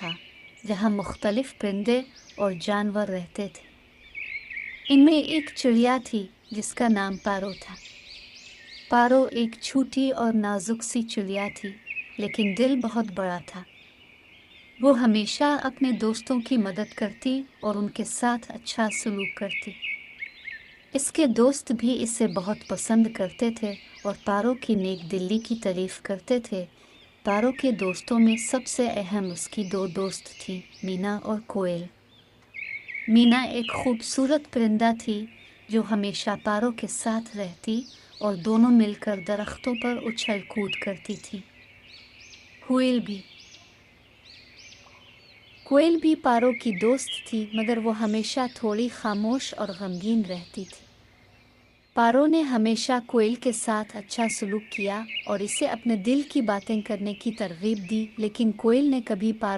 था जहाँ मुख्तलिफ परिंदे और जानवर रहते थे। इनमें एक चिड़िया थी जिसका नाम पारो था। पारो एक छोटी और नाजुक सी चिड़िया थी, लेकिन दिल बहुत बड़ा था। वो हमेशा अपने दोस्तों की मदद करती और उनके साथ अच्छा सलूक करती। इसके दोस्त भी इसे बहुत पसंद करते थे और पारो की नेक दिली की तारीफ करते थे। पारो के दोस्तों में सबसे अहम उसकी दो दोस्त थी, मीना और कोयल। मीना एक खूबसूरत परिंदा थी जो हमेशा पारो के साथ रहती और दोनों मिलकर दरख्तों पर उछल कूद करती थी। कोयल भी पारो की दोस्त थी, मगर वो हमेशा थोड़ी खामोश और गमगीन रहती थी। पारो ने हमेशा कोयल के साथ अच्छा सलूक किया और इसे अपने दिल की बातें करने की तरगीब दी, लेकिन कोयल ने कभी पारो